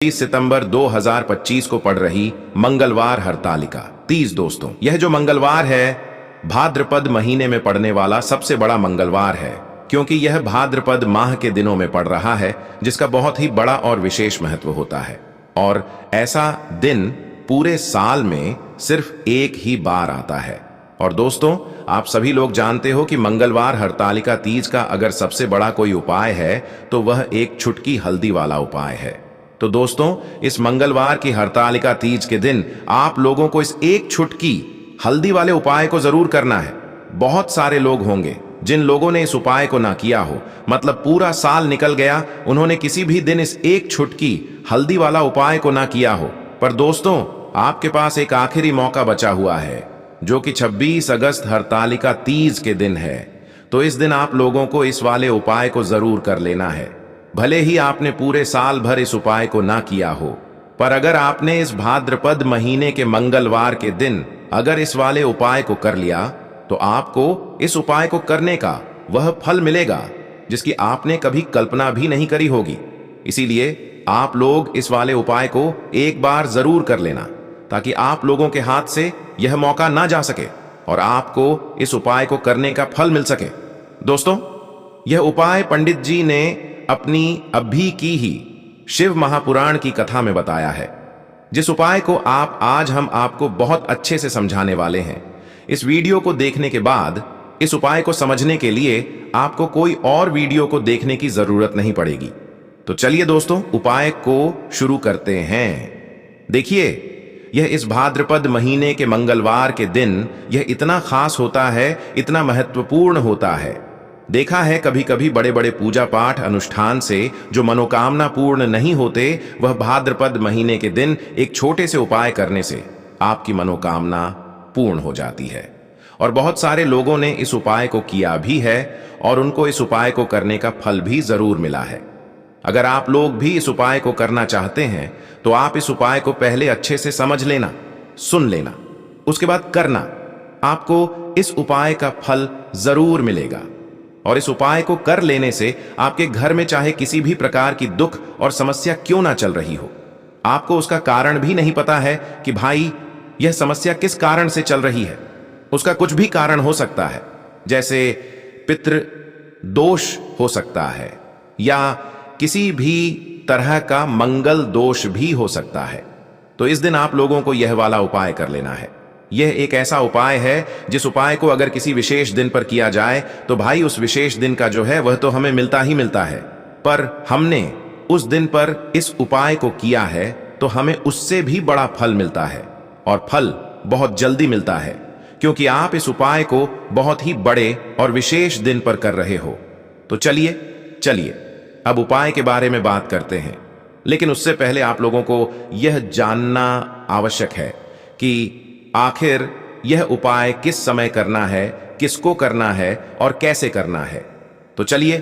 20 सितंबर 2025 को पड़ रही मंगलवार हरतालिका तीज। दोस्तों, यह जो मंगलवार है भाद्रपद महीने में पड़ने वाला सबसे बड़ा मंगलवार है, क्योंकि यह भाद्रपद माह के दिनों में पड़ रहा है, जिसका बहुत ही बड़ा और विशेष महत्व होता है। और ऐसा दिन पूरे साल में सिर्फ एक ही बार आता है। और दोस्तों, आप सभी लोग जानते हो कि मंगलवार हरतालिका तीज का अगर सबसे बड़ा कोई उपाय है तो वह एक छुटकी हल्दी वाला उपाय है। तो दोस्तों, इस मंगलवार की हरतालिका तीज के दिन आप लोगों को इस एक छुटकी हल्दी वाले उपाय को जरूर करना है। बहुत सारे लोग होंगे जिन लोगों ने इस उपाय को ना किया हो, मतलब पूरा साल निकल गया, उन्होंने किसी भी दिन इस एक छुटकी हल्दी वाला उपाय को ना किया हो। पर दोस्तों, आपके पास एक आखिरी मौका बचा हुआ है, जो कि 26 अगस्त हरतालिका तीज के दिन है। तो इस दिन आप लोगों को इस वाले उपाय को जरूर कर लेना है। भले ही आपने पूरे साल भर इस उपाय को ना किया हो, पर अगर आपने इस भाद्रपद महीने के मंगलवार के दिन अगर इस वाले उपाय को कर लिया, तो आपको इस उपाय को करने का वह फल मिलेगा जिसकी आपने कभी कल्पना भी नहीं करी होगी। इसीलिए आप लोग इस वाले उपाय को एक बार जरूर कर लेना, ताकि आप लोगों के हाथ से यह मौका ना जा सके और आपको इस उपाय को करने का फल मिल सके। दोस्तों, यह उपाय पंडित जी ने अपनी अभी की ही शिव महापुराण की कथा में बताया है, जिस उपाय को आज हम आपको बहुत अच्छे से समझाने वाले हैं। इस वीडियो को देखने के बाद इस उपाय को समझने के लिए आपको कोई और वीडियो को देखने की जरूरत नहीं पड़ेगी। तो चलिए दोस्तों, उपाय को शुरू करते हैं। देखिए, यह इस भाद्रपद महीने के मंगलवार के दिन यह इतना खास होता है, इतना महत्वपूर्ण होता है। देखा है कभी कभी बड़े बड़े पूजा पाठ अनुष्ठान से जो मनोकामना पूर्ण नहीं होते, वह भाद्रपद महीने के दिन एक छोटे से उपाय करने से आपकी मनोकामना पूर्ण हो जाती है। और बहुत सारे लोगों ने इस उपाय को किया भी है और उनको इस उपाय को करने का फल भी जरूर मिला है। अगर आप लोग भी इस उपाय को करना चाहते हैं तो आप इस उपाय को पहले अच्छे से समझ लेना, सुन लेना, उसके बाद करना। आपको इस उपाय का फल जरूर मिलेगा। और इस उपाय को कर लेने से आपके घर में चाहे किसी भी प्रकार की दुख और समस्या क्यों ना चल रही हो, आपको उसका कारण भी नहीं पता है कि भाई यह समस्या किस कारण से चल रही है। उसका कुछ भी कारण हो सकता है, जैसे पितृ दोष हो सकता है या किसी भी तरह का मंगल दोष भी हो सकता है। तो इस दिन आप लोगों को यह वाला उपाय कर लेना है। यह एक ऐसा उपाय है जिस उपाय को अगर किसी विशेष दिन पर किया जाए तो भाई उस विशेष दिन का जो है वह तो हमें मिलता ही मिलता है, पर हमने उस दिन पर इस उपाय को किया है तो हमें उससे भी बड़ा फल मिलता है, और फल बहुत जल्दी मिलता है, क्योंकि आप इस उपाय को बहुत ही बड़े और विशेष दिन पर कर रहे हो। तो चलिए अब उपाय के बारे में बात करते हैं। लेकिन उससे पहले आप लोगों को यह जानना आवश्यक है कि आखिर यह उपाय किस समय करना है, किसको करना है और कैसे करना है। तो चलिए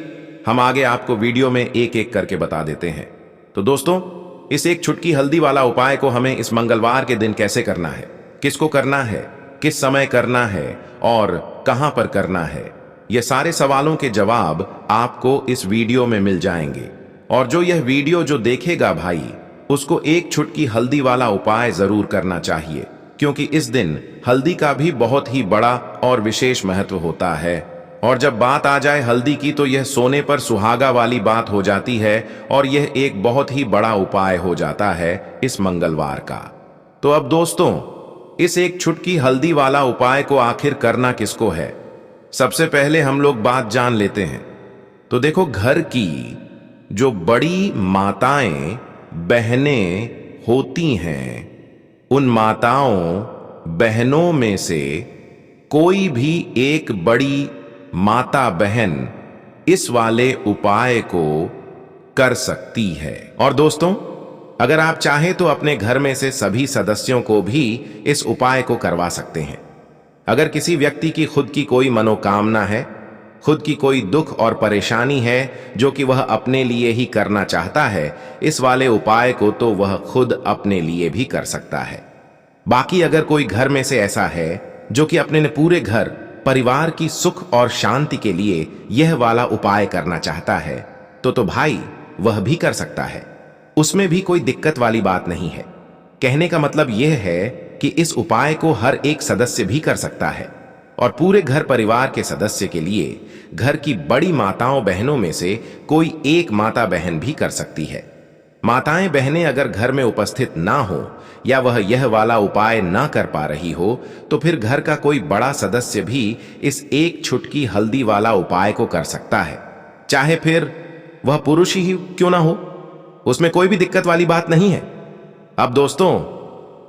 हम आगे आपको वीडियो में एक एक करके बता देते हैं। तो दोस्तों, इस एक छुटकी हल्दी वाला उपाय को हमें इस मंगलवार के दिन कैसे करना है, किसको करना है, किस समय करना है और कहां पर करना है, यह सारे सवालों के जवाब आपको इस वीडियो में मिल जाएंगे। और जो यह वीडियो जो देखेगा भाई, उसको एक छुटकी हल्दी वाला उपाय जरूर करना चाहिए, क्योंकि इस दिन हल्दी का भी बहुत ही बड़ा और विशेष महत्व होता है। और जब बात आ जाए हल्दी की, तो यह सोने पर सुहागा वाली बात हो जाती है और यह एक बहुत ही बड़ा उपाय हो जाता है इस मंगलवार का। तो अब दोस्तों, इस एक छुटकी हल्दी वाला उपाय को आखिर करना किसको है, सबसे पहले हम लोग बात जान लेते हैं। तो देखो, घर की जो बड़ी माताएं बहनें होती हैं, उन माताओं बहनों में से कोई भी एक बड़ी माता बहन इस वाले उपाय को कर सकती है। और दोस्तों, अगर आप चाहें तो अपने घर में से सभी सदस्यों को भी इस उपाय को करवा सकते हैं। अगर किसी व्यक्ति की खुद की कोई मनोकामना है, खुद की कोई दुख और परेशानी है जो कि वह अपने लिए ही करना चाहता है, इस वाले उपाय को तो वह खुद अपने लिए भी कर सकता है। बाकी अगर कोई घर में से ऐसा है जो कि अपने पूरे घर परिवार की सुख और शांति के लिए यह वाला उपाय करना चाहता है, तो भाई वह भी कर सकता है। उसमें भी कोई दिक्कत वाली बात नहीं है। कहने का मतलब यह है कि इस उपाय को हर एक सदस्य भी कर सकता है और पूरे घर परिवार के सदस्य के लिए घर की बड़ी माताओं बहनों में से कोई एक माता बहन भी कर सकती है। माताएं बहनें अगर घर में उपस्थित ना हो या वह यह वाला उपाय ना कर पा रही हो तो फिर घर का कोई बड़ा सदस्य भी इस एक छुटकी हल्दी वाला उपाय को कर सकता है, चाहे फिर वह पुरुष ही क्यों ना हो, उसमें कोई भी दिक्कत वाली बात नहीं है। अब दोस्तों,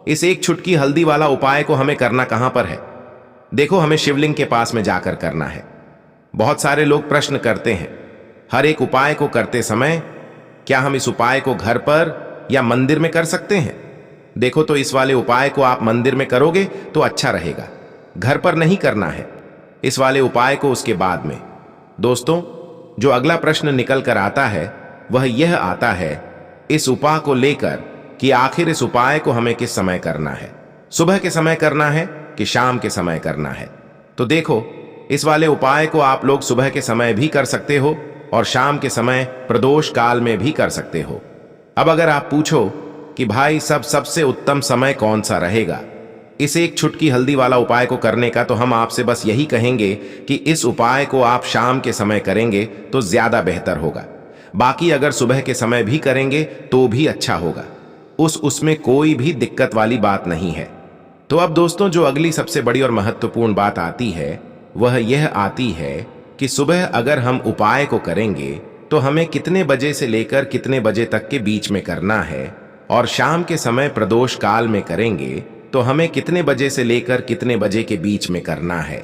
इस एक छुटकी हल्दी वाला उपाय को हमें करना कहां पर है? देखो, हमें शिवलिंग के पास में जाकर करना है। बहुत सारे लोग प्रश्न करते हैं, हर एक उपाय को करते समय क्या हम इस उपाय को घर पर या मंदिर में कर सकते हैं? देखो, तो इस वाले उपाय को आप मंदिर में करोगे तो अच्छा रहेगा, घर पर नहीं करना है। इस वाले उपाय को उसके बाद में। दोस्तों, जो अगला प्रश्न निकल कर आता है वह यह आता है इस उपाय को लेकर कि आखिर इस उपाय को हमें किस समय करना है, सुबह के समय करना है कि शाम के समय करना है? तो देखो, इस वाले उपाय को आप लोग सुबह के समय भी कर सकते हो और शाम के समय प्रदोष काल में भी कर सकते हो। अब अगर आप पूछो कि भाई सबसे उत्तम समय कौन सा रहेगा इस एक छुटकी हल्दी वाला उपाय को करने का, तो हम आपसे बस यही कहेंगे कि इस उपाय को आप शाम के समय करेंगे तो ज्यादा बेहतर होगा। बाकी अगर सुबह के समय भी करेंगे तो भी अच्छा होगा, उसमें कोई भी दिक्कत वाली बात नहीं है। तो अब दोस्तों, जो अगली सबसे बड़ी और महत्वपूर्ण बात आती है वह यह आती है कि सुबह अगर हम उपाय को करेंगे तो हमें कितने बजे से लेकर कितने बजे तक के बीच में करना है, और शाम के समय प्रदोष काल में करेंगे तो हमें कितने बजे से लेकर कितने बजे के बीच में करना है।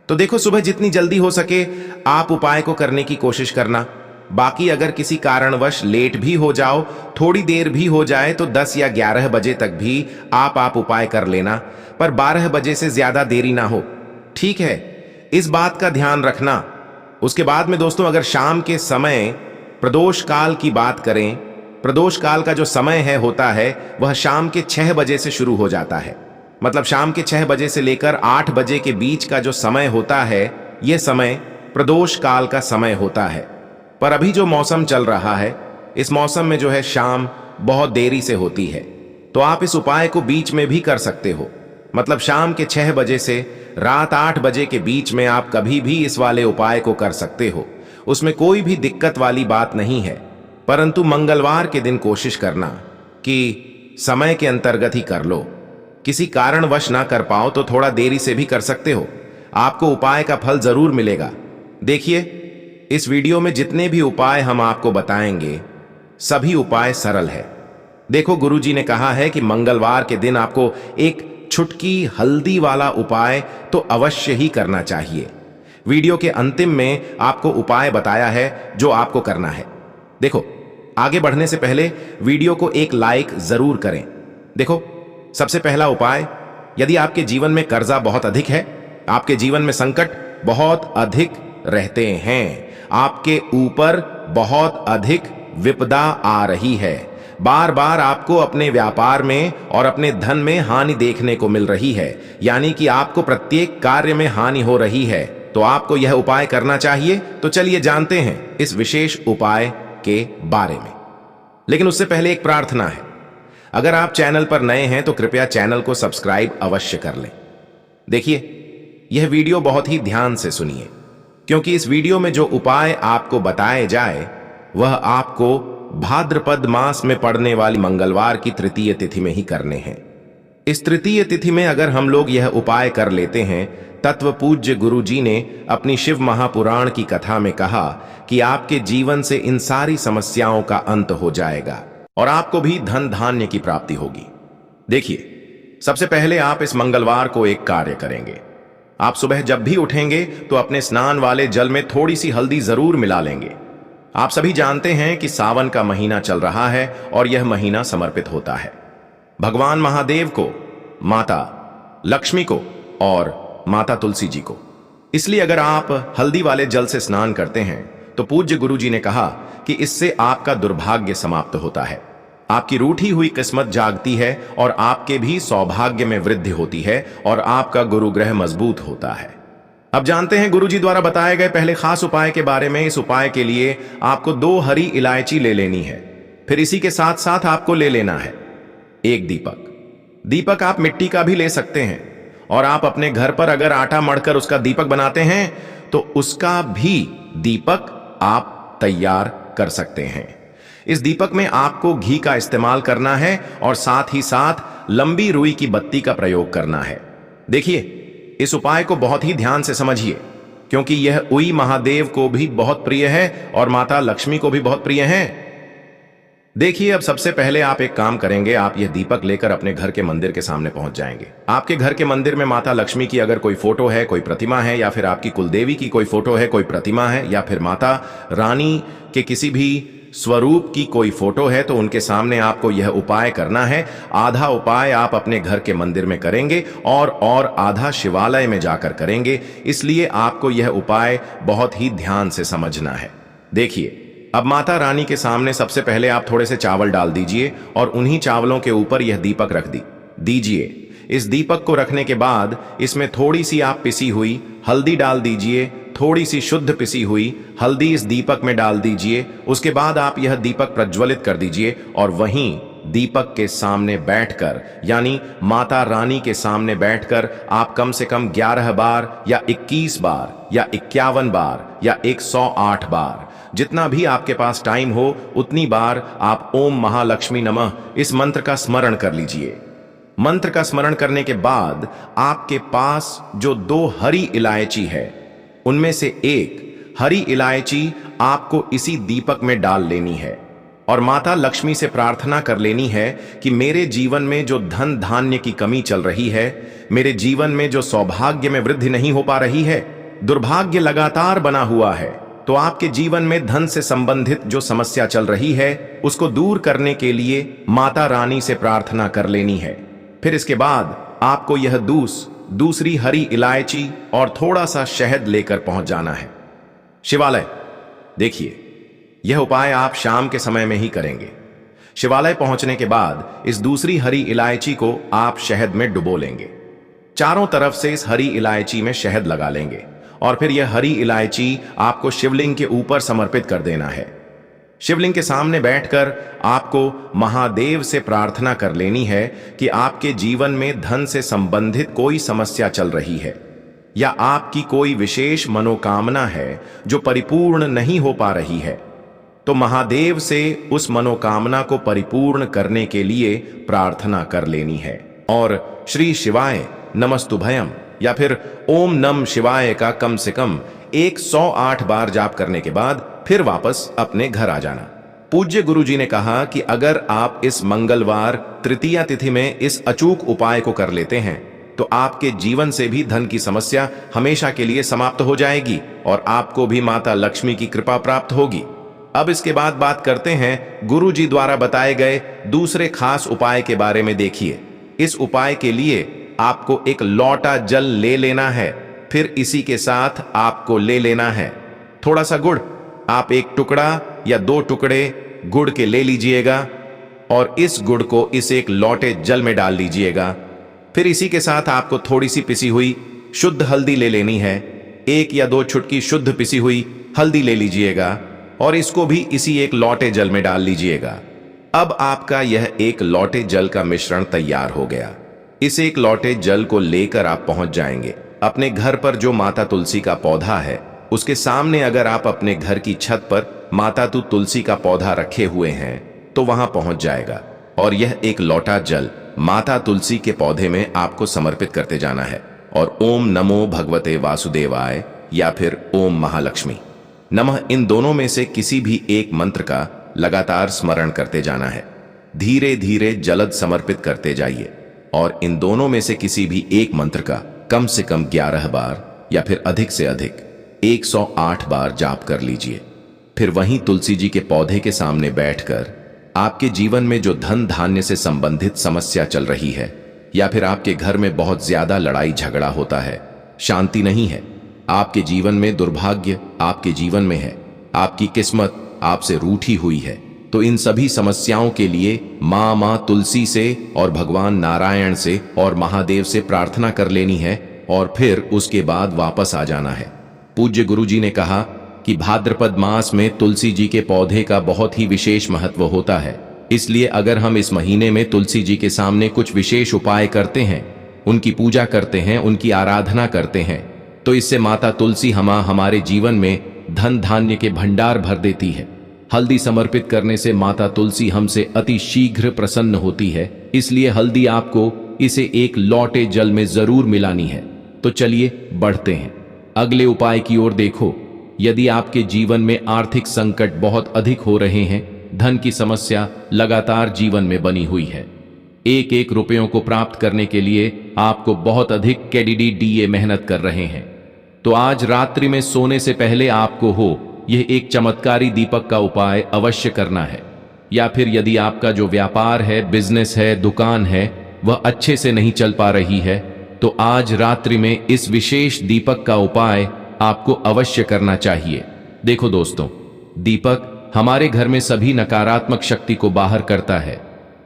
तो देखो, सुबह जितनी जल्दी हो सके आप उपाय को करने की कोशिश करना। बाकी अगर किसी कारणवश लेट भी हो जाओ, थोड़ी देर भी हो जाए, तो 10 या 11 बजे तक भी आप उपाय कर लेना, पर 12 बजे से ज्यादा देरी ना हो, ठीक है? इस बात का ध्यान रखना। उसके बाद में दोस्तों, अगर शाम के समय प्रदोष काल की बात करें, प्रदोष काल का जो समय होता है वह शाम के 6 बजे से शुरू हो जाता है। मतलब शाम के 6 बजे से लेकर 8 बजे के बीच का जो समय होता है यह समय प्रदोष काल का समय होता है। पर अभी जो मौसम चल रहा है, इस मौसम में जो है शाम बहुत देरी से होती है, तो आप इस उपाय को बीच में भी कर सकते हो। मतलब शाम के 6 बजे से रात 8 बजे के बीच में आप कभी भी इस वाले उपाय को कर सकते हो, उसमें कोई भी दिक्कत वाली बात नहीं है। परंतु मंगलवार के दिन कोशिश करना कि समय के अंतर्गत ही कर लो। किसी कारणवश ना कर पाओ तो थोड़ा देरी से भी कर सकते हो, आपको उपाय का फल जरूर मिलेगा। देखिए, इस वीडियो में जितने भी उपाय हम आपको बताएंगे सभी उपाय सरल है। देखो, गुरुजी ने कहा है कि मंगलवार के दिन आपको एक छुटकी हल्दी वाला उपाय तो अवश्य ही करना चाहिए। वीडियो के अंतिम में आपको उपाय बताया है जो आपको करना है। देखो, आगे बढ़ने से पहले वीडियो को एक लाइक जरूर करें। देखो, सबसे पहला उपाय, यदि आपके जीवन में कर्जा बहुत अधिक है, आपके जीवन में संकट बहुत अधिक रहते हैं, आपके ऊपर बहुत अधिक विपदा आ रही है, बार बार आपको अपने व्यापार में और अपने धन में हानि देखने को मिल रही है, यानी कि आपको प्रत्येक कार्य में हानि हो रही है, तो आपको यह उपाय करना चाहिए। तो चलिए जानते हैं इस विशेष उपाय के बारे में। लेकिन उससे पहले एक प्रार्थना है, अगर आप चैनल पर नए हैं तो कृपया चैनल को सब्सक्राइब अवश्य कर लें। देखिए, यह वीडियो बहुत ही ध्यान से सुनिए, क्योंकि इस वीडियो में जो उपाय आपको बताए जाए वह आपको भाद्रपद मास में पड़ने वाली मंगलवार की तृतीय तिथि में ही करने हैं। इस तृतीय तिथि में अगर हम लोग यह उपाय कर लेते हैं, तत्व पूज्य गुरु जी ने अपनी शिव महापुराण की कथा में कहा कि आपके जीवन से इन सारी समस्याओं का अंत हो जाएगा और आपको भी धन धान्य की प्राप्ति होगी। देखिए, सबसे पहले आप इस मंगलवार को एक कार्य करेंगे। आप सुबह जब भी उठेंगे तो अपने स्नान वाले जल में थोड़ी सी हल्दी जरूर मिला लेंगे। आप सभी जानते हैं कि सावन का महीना चल रहा है और यह महीना समर्पित होता है भगवान महादेव को, माता लक्ष्मी को और माता तुलसी जी को। इसलिए अगर आप हल्दी वाले जल से स्नान करते हैं तो पूज्य गुरु जी ने कहा कि इससे आपका दुर्भाग्य समाप्त होता है, आपकी रूठी हुई किस्मत जागती है और आपके भी सौभाग्य में वृद्धि होती है और आपका गुरु ग्रह मजबूत होता है। अब जानते हैं गुरु जी द्वारा बताए गए पहले खास उपाय के बारे में। इस उपाय के लिए आपको 2 हरी इलायची ले लेनी है। फिर इसी के साथ साथ आपको ले लेना है एक दीपक। दीपक आप मिट्टी का भी ले सकते हैं, और आप अपने घर पर अगर आटा मढ़कर उसका दीपक बनाते हैं तो उसका भी दीपक आप तैयार कर सकते हैं। इस दीपक में आपको घी का इस्तेमाल करना है और साथ ही साथ लंबी रुई की बत्ती का प्रयोग करना है। देखिए, इस उपाय को बहुत ही ध्यान से समझिए, क्योंकि यह उई महादेव को भी बहुत प्रिय है और माता लक्ष्मी को भी बहुत प्रिय है। देखिए, अब सबसे पहले आप एक काम करेंगे, आप यह दीपक लेकर अपने घर के मंदिर के सामने पहुंच जाएंगे। आपके घर के मंदिर में माता लक्ष्मी की अगर कोई फोटो है, कोई प्रतिमा है, या फिर आपकी कुलदेवी की कोई फोटो है, कोई प्रतिमा है, या फिर माता रानी के किसी भी स्वरूप की कोई फोटो है, तो उनके सामने आपको यह उपाय करना है। आधा उपाय आप अपने घर के मंदिर में करेंगे और आधा शिवालय में जाकर करेंगे। इसलिए आपको यह उपाय बहुत ही ध्यान से समझना है। देखिए, अब माता रानी के सामने सबसे पहले आप थोड़े से चावल डाल दीजिए और उन्हीं चावलों के ऊपर यह दीपक रख दीजिए। इस दीपक को रखने के बाद इसमें थोड़ी सी आप पिसी हुई हल्दी डाल दीजिए। थोड़ी सी शुद्ध पिसी हुई हल्दी इस दीपक में डाल दीजिए। उसके बाद आप यह दीपक प्रज्वलित कर दीजिए और वहीं दीपक के सामने बैठकर, यानी माता रानी के सामने बैठकर आप कम से कम 11 बार या 21 बार या 51 बार या 108 बार, जितना भी आपके पास टाइम हो उतनी बार आप ओम महालक्ष्मी नमः इस मंत्र का स्मरण कर लीजिए। मंत्र का स्मरण करने के बाद आपके पास जो 2 हरी इलायची है, उनमें से एक हरी इलायची आपको इसी दीपक में डाल लेनी है और माता लक्ष्मी से प्रार्थना कर लेनी है कि मेरे जीवन में जो धन धान्य की कमी चल रही है, मेरे जीवन में जो सौभाग्य में वृद्धि नहीं हो पा रही है, दुर्भाग्य लगातार बना हुआ है, तो आपके जीवन में धन से संबंधित जो समस्या चल रही है उसको दूर करने के लिए माता रानी से प्रार्थना कर लेनी है। फिर इसके बाद आपको यह दूसरी हरी इलायची और थोड़ा सा शहद लेकर पहुंच जाना है शिवालय। देखिए, यह उपाय आप शाम के समय में ही करेंगे। शिवालय पहुंचने के बाद इस दूसरी हरी इलायची को आप शहद में डुबो लेंगे। चारों तरफ से इस हरी इलायची में शहद लगा लेंगे और फिर यह हरी इलायची आपको शिवलिंग के ऊपर समर्पित कर देना है। शिवलिंग के सामने बैठकर आपको महादेव से प्रार्थना कर लेनी है कि आपके जीवन में धन से संबंधित कोई समस्या चल रही है या आपकी कोई विशेष मनोकामना है जो परिपूर्ण नहीं हो पा रही है, तो महादेव से उस मनोकामना को परिपूर्ण करने के लिए प्रार्थना कर लेनी है और श्री शिवाय नमस्तुभयम या फिर ओम नम शिवाय का कम से कम 108 बार जाप करने के बाद फिर वापस अपने घर आ जाना। पूज्य गुरुजी ने कहा कि अगर आप इस मंगलवार तृतीया तिथि में इस अचूक उपाय को कर लेते हैं तो आपके जीवन से भी धन की समस्या हमेशा के लिए समाप्त हो जाएगी और आपको भी माता लक्ष्मी की कृपा प्राप्त होगी। अब इसके बाद बात करते हैं गुरुजी द्वारा बताए गए दूसरे खास उपाय के बारे में। देखिए, इस उपाय के लिए आपको एक लोटा जल ले लेना है। फिर इसी के साथ आपको ले लेना है थोड़ा सा गुड़। आप एक टुकड़ा या 2 टुकड़े गुड़ के ले लीजिएगा और इस गुड़ को इस एक लोटे जल में डाल लीजिएगा। फिर इसी के साथ आपको थोड़ी सी पिसी हुई शुद्ध हल्दी ले लेनी है। 1 या 2 चुटकी शुद्ध पिसी हुई हल्दी ले लीजिएगा और इसको भी इसी एक लोटे जल में डाल लीजिएगा। अब आपका यह एक लोटे जल का मिश्रण तैयार हो गया। इस एक लोटे जल को लेकर आप पहुंच जाएंगे अपने घर पर जो माता तुलसी का पौधा है उसके सामने। अगर आप अपने घर की छत पर माता तुलसी का पौधा रखे हुए हैं तो वहां पहुंच जाएगा और यह एक लोटा जल माता तुलसी के पौधे में आपको समर्पित करते जाना है और ओम नमो भगवते वासुदेवाय या फिर ओम महालक्ष्मी नमः, इन दोनों में से किसी भी एक मंत्र का लगातार स्मरण करते जाना है। धीरे धीरे जलद समर्पित करते जाइए और इन दोनों में से किसी भी एक मंत्र का कम से कम 11 बार या फिर अधिक से अधिक 108 बार जाप कर लीजिए। फिर वहीं तुलसी जी के पौधे के सामने बैठकर आपके जीवन में जो धन धान्य से संबंधित समस्या चल रही है या फिर आपके घर में बहुत ज्यादा लड़ाई झगड़ा होता है, शांति नहीं है, आपके जीवन में दुर्भाग्य आपके जीवन में है, आपकी किस्मत आपसे रूठी हुई है, तो इन सभी समस्याओं के लिए मां तुलसी से और भगवान नारायण से और महादेव से प्रार्थना कर लेनी है और फिर उसके बाद वापस आ जाना है। पूज्य गुरुजी ने कहा कि भाद्रपद मास में तुलसी जी के पौधे का बहुत ही विशेष महत्व होता है। इसलिए अगर हम इस महीने में तुलसी जी के सामने कुछ विशेष उपाय करते हैं, उनकी पूजा करते हैं, उनकी आराधना करते हैं, तो इससे माता तुलसी हमारे जीवन में धन धान्य के भंडार भर देती है। हल्दी समर्पित करने से माता तुलसी हमसे अति शीघ्र प्रसन्न होती है, इसलिए हल्दी आपको इसे एक लौटे जल में जरूर मिलानी है। तो चलिए बढ़ते हैं अगले उपाय की ओर। देखो, यदि आपके जीवन में आर्थिक संकट बहुत अधिक हो रहे हैं, धन की समस्या लगातार जीवन में बनी हुई है, एक एक रुपयों को प्राप्त करने के लिए आपको बहुत अधिक KDDA मेहनत कर रहे हैं, तो आज रात्रि में सोने से पहले आपको यह एक चमत्कारी दीपक का उपाय अवश्य करना है। या फिर यदि आपका जो व्यापार है, बिजनेस है, दुकान है, वह अच्छे से नहीं चल पा रही है, तो आज रात्रि में इस विशेष दीपक का उपाय आपको अवश्य करना चाहिए। देखो दोस्तों, दीपक हमारे घर में सभी नकारात्मक शक्ति को बाहर करता है।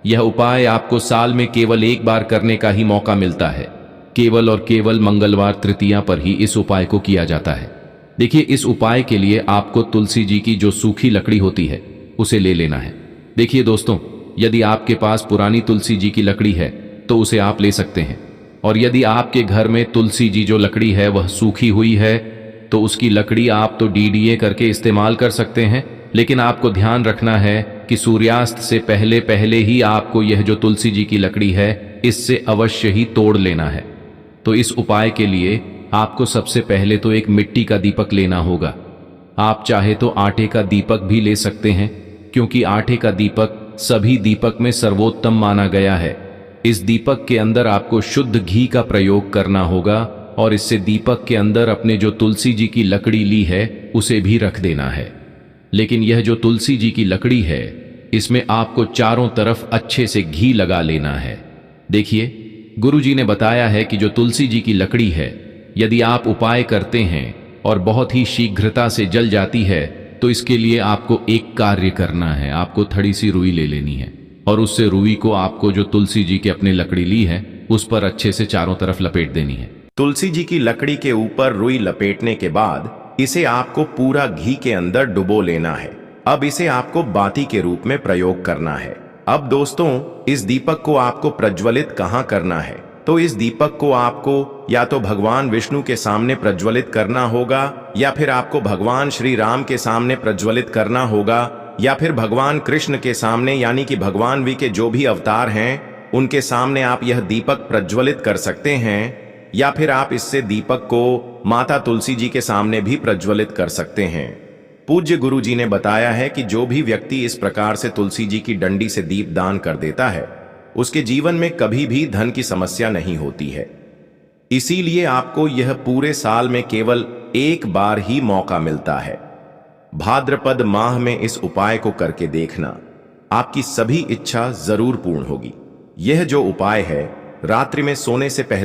यह उपाय आपको साल में केवल एक बार करने का ही मौका मिलता है। केवल और केवल मंगलवार तृतीया पर ही इस उपाय को किया जाता है। देखिए, इस उपाय के लिए आपको तुलसी जी की जो सूखी लकड़ी होती है उसे ले लेना है। देखिए दोस्तों, यदि आपके पास पुरानी तुलसी जी की लकड़ी है तो उसे आप ले सकते हैं, और यदि आपके घर में तुलसी जी जो लकड़ी है वह सूखी हुई है तो उसकी लकड़ी आप तो DDA करके इस्तेमाल कर सकते हैं, लेकिन आपको ध्यान रखना है कि सूर्यास्त से पहले पहले ही आपको यह जो तुलसी जी की लकड़ी है इससे अवश्य ही तोड़ लेना है। तो इस उपाय के लिए आपको सबसे पहले तो एक मिट्टी का दीपक लेना होगा। आप चाहे तो आटे का दीपक भी ले सकते हैं, क्योंकि आटे का दीपक सभी दीपक में सर्वोत्तम माना गया है। इस दीपक के अंदर आपको शुद्ध घी का प्रयोग करना होगा, और इससे दीपक के अंदर अपने जो तुलसी जी की लकड़ी ली है उसे भी रख देना है। लेकिन यह जो तुलसी जी की लकड़ी है, इसमें आपको चारों तरफ अच्छे से घी लगा लेना है। देखिए, गुरु जी ने बताया है कि जो तुलसी जी की लकड़ी है, यदि आप उपाय करते हैं और बहुत ही शीघ्रता से जल जाती है, तो इसके लिए आपको एक कार्य करना है। आपको थोड़ी सी रुई ले लेनी है, और उससे रुई को आपको जो तुलसी जी की अपनी लकड़ी ली है उस पर अच्छे से चारों तरफ लपेट देनी है। तुलसी जी की लकड़ी के ऊपर रुई लपेटने के बाद इसे आपको पूरा घी के अंदर डुबो लेना है। अब इसे आपको बाती के रूप में प्रयोग करना है। अब दोस्तों, इस दीपक को आपको प्रज्वलित कहाँ करना है? तो इस दीपक को आपको या तो भगवान विष्णु के सामने प्रज्वलित करना होगा, या फिर आपको भगवान श्री राम के सामने प्रज्वलित करना होगा, या फिर भगवान कृष्ण के सामने, यानी कि भगवान वी के जो भी अवतार हैं उनके सामने आप यह दीपक प्रज्वलित कर सकते हैं। या फिर आप इससे दीपक को माता तुलसी जी के सामने भी प्रज्वलित कर सकते हैं। पूज्य गुरु जी ने बताया है कि जो भी व्यक्ति इस प्रकार से तुलसी जी की डंडी से दीप दान कर देता है, उसके जीवन में कभी भी धन की समस्या नहीं होती है। इसीलिए आपको यह पूरे साल में केवल एक बार ही मौका मिलता है। भाद्रपद माह में इस उपाय को करके देखना, आपकी सभी इच्छा जरूर पूर्ण होगी। यह जो उपाय है, रात्रि में सोने से पहले